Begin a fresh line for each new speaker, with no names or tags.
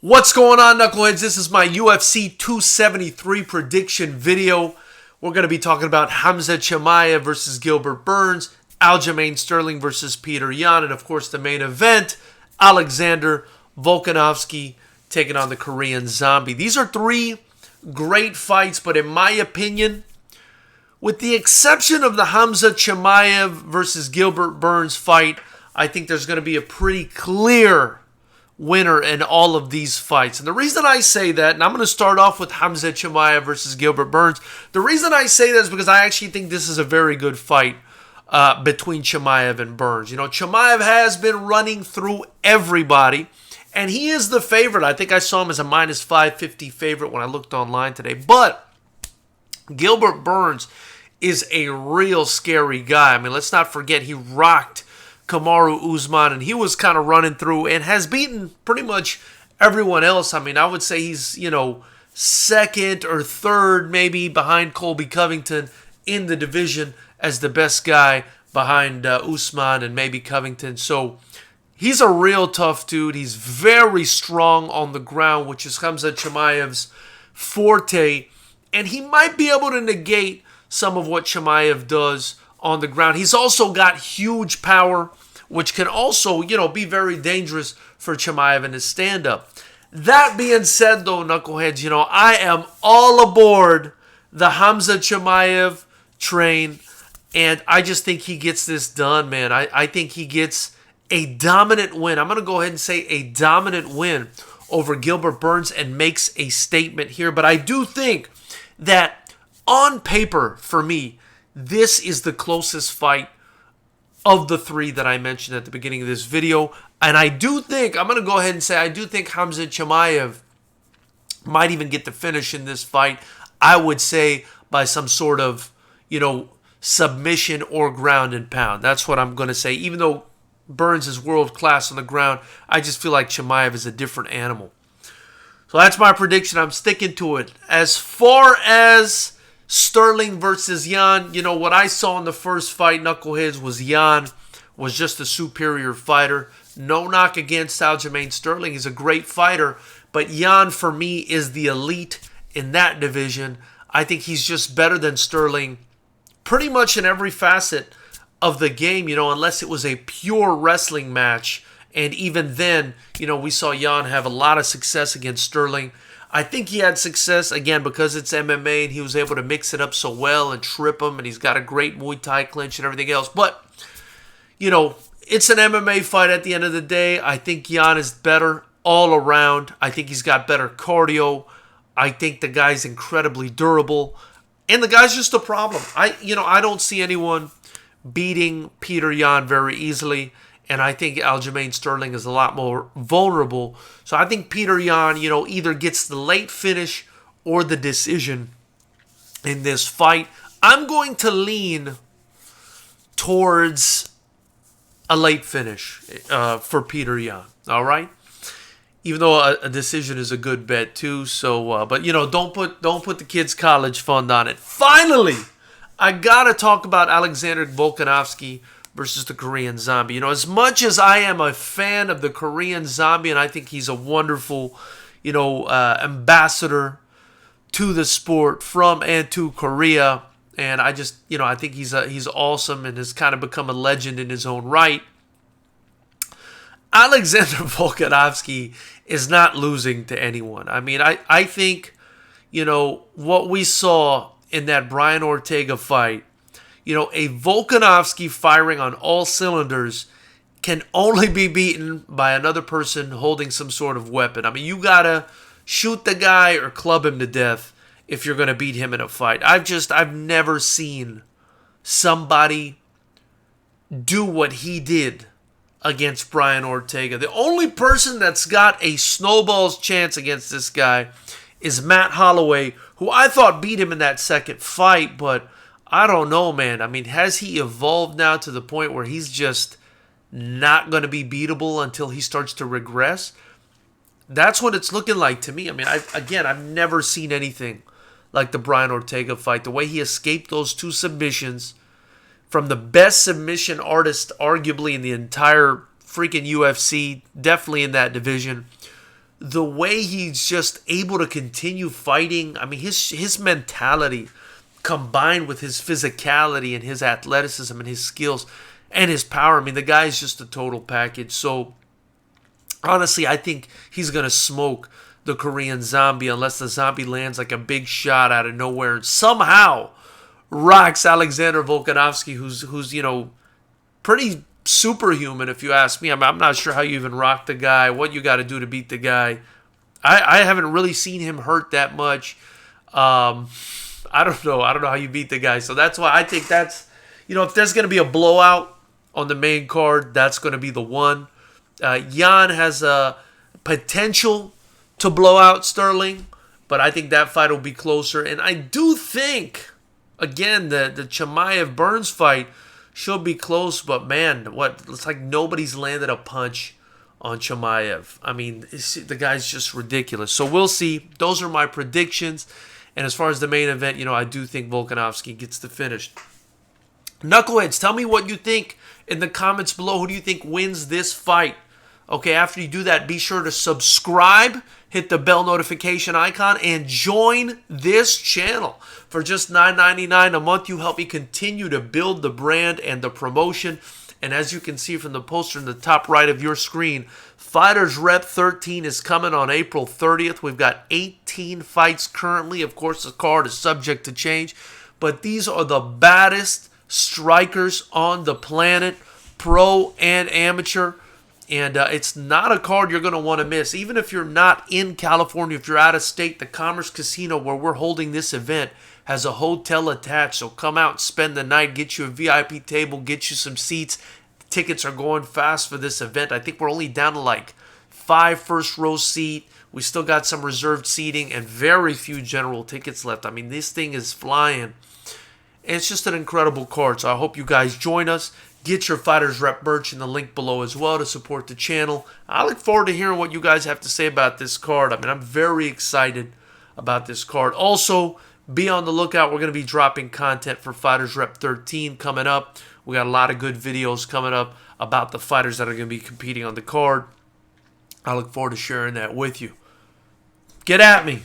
What's going on, knuckleheads? This is my UFC 273 prediction video. We're going to be talking about Hamza Chimaev versus Gilbert Burns, Aljamain Sterling versus Peter Yan, and of course the main event, Alexander Volkanovsky taking on the Korean Zombie. These are three great fights, but in my opinion, with the exception of the Hamza Chimaev versus Gilbert Burns fight, I think there's going to be a pretty clear winner in all of these fights. And the reason I say that, and I'm going to start off with Hamza Chimaev versus Gilbert Burns. The reason I say that is because I actually think this is a very good fight between Chimaev and Burns. You know, Chimaev has been running through everybody, and he is the favorite. I think I saw him as a minus 550 favorite when I looked online today. But Gilbert Burns is a real scary guy. I mean, let's not forget he rocked Kamaru Usman, and he was kind of running through and has beaten pretty much everyone else. I mean, I would say he's, second or third maybe behind Colby Covington in the division as the best guy behind Usman and maybe Covington. So he's a real tough dude. He's very strong on the ground, which is Hamza Chimaev's forte, and he might be able to negate some of what Chimaev does on the ground. He's also got huge power, which can also, be very dangerous for Chimaev in his stand-up. That being said, though, knuckleheads, I am all aboard the Hamza Chimaev train, and I just think he gets this done, man. I think he gets a dominant win. I'm going to go ahead and say a dominant win over Gilbert Burns and makes a statement here. But I do think that on paper, for me, this is the closest fight of the three that I mentioned at the beginning of this video. And I do think, I'm going to go ahead and say, I do think Hamza Chimaev might even get the finish in this fight. I would say by some sort of, submission or ground and pound. That's what I'm going to say. Even though Burns is world class on the ground, I just feel like Chimaev is a different animal. So that's my prediction. I'm sticking to it. As far as Sterling versus Yan, what I saw in the first fight, knuckleheads, was Yan was just a superior fighter. No knock against Aljamain Sterling. He's a great fighter, but Yan, for me, is the elite in that division. I think he's just better than Sterling pretty much in every facet of the game, unless it was a pure wrestling match. And even then, we saw Yan have a lot of success against Sterling. I think he had success, again, because it's MMA, and he was able to mix it up so well and trip him, and he's got a great Muay Thai clinch and everything else. But, it's an MMA fight at the end of the day. I think Yan is better all around. I think he's got better cardio. I think the guy's incredibly durable. And the guy's just a problem. I don't see anyone beating Peter Yan very easily. And I think Aljamain Sterling is a lot more vulnerable. So I think Peter Yan, either gets the late finish or the decision in this fight. I'm going to lean towards a late finish for Peter Yan. All right? Even though a decision is a good bet too. So, but don't put the kids' college fund on it. Finally, I gotta talk about Alexander Volkanovsky versus the Korean Zombie. As much as I am a fan of the Korean Zombie, and I think he's a wonderful, ambassador to the sport from and to Korea, and I just, I think he's awesome and has kind of become a legend in his own right. Alexander Volkanovsky is not losing to anyone. I mean, I think, what we saw in that Brian Ortega fight, a Volkanovski firing on all cylinders can only be beaten by another person holding some sort of weapon. I mean, you gotta shoot the guy or club him to death if you're gonna beat him in a fight. I've never seen somebody do what he did against Brian Ortega. The only person that's got a snowball's chance against this guy is Matt Holloway, who I thought beat him in that second fight, but I don't know, man. I mean, has he evolved now to the point where he's just not going to be beatable until he starts to regress? That's what it's looking like to me. I mean, I've never seen anything like the Brian Ortega fight. The way he escaped those two submissions from the best submission artist arguably in the entire freaking UFC, definitely in that division. the way he's just able to continue fighting. I mean, his mentality combined with his physicality and his athleticism and his skills and his power. I mean, the guy's just a total package. So, honestly, I think he's going to smoke the Korean Zombie unless the Zombie lands like a big shot out of nowhere and somehow rocks Alexander Volkanovski, who's you know, pretty superhuman if you ask me. I'm not sure how you even rock the guy, what you got to do to beat the guy. I haven't really seen him hurt that much. I don't know how you beat the guy. So that's why I think that's, you know, if there's going to be a blowout on the main card, that's going to be the one. Jan has a potential to blow out Sterling, but I think that fight will be closer. And I do think, again, the Chimaev Burns fight should be close, but man, it's like nobody's landed a punch on Chimaev. I mean, the guy's just ridiculous. So we'll see. Those are my predictions. And as far as the main event, you know, I do think Volkanovski gets the finish. Knuckleheads, tell me what you think in the comments below. Who do you think wins this fight? Okay, after you do that, be sure to subscribe, hit the bell notification icon, and join this channel. For just $9.99 a month, you help me continue to build the brand and the promotion. And as you can see from the poster in the top right of your screen, FightersRep 13 is coming on April 30th. We've got 18 fights currently. Of course, the card is subject to change. But these are the baddest strikers on the planet, pro and amateur. And it's not a card you're going to want to miss. Even if you're not in California, if you're out of state, the Commerce Casino where we're holding this event has a hotel attached. So come out, spend the night, get you a VIP table, get you some seats. Tickets are going fast for this event. I think we're only down to like 5 first-row seat. We still got some reserved seating and very few general tickets left. I mean, this thing is flying. And it's just an incredible card. So I hope you guys join us. Get your FightersRep merch in the link below as well to support the channel. I look forward to hearing what you guys have to say about this card. I mean, I'm very excited about this card. Also, be on the lookout. We're going to be dropping content for FightersRep 13 coming up. We got a lot of good videos coming up about the fighters that are going to be competing on the card. I look forward to sharing that with you. Get at me.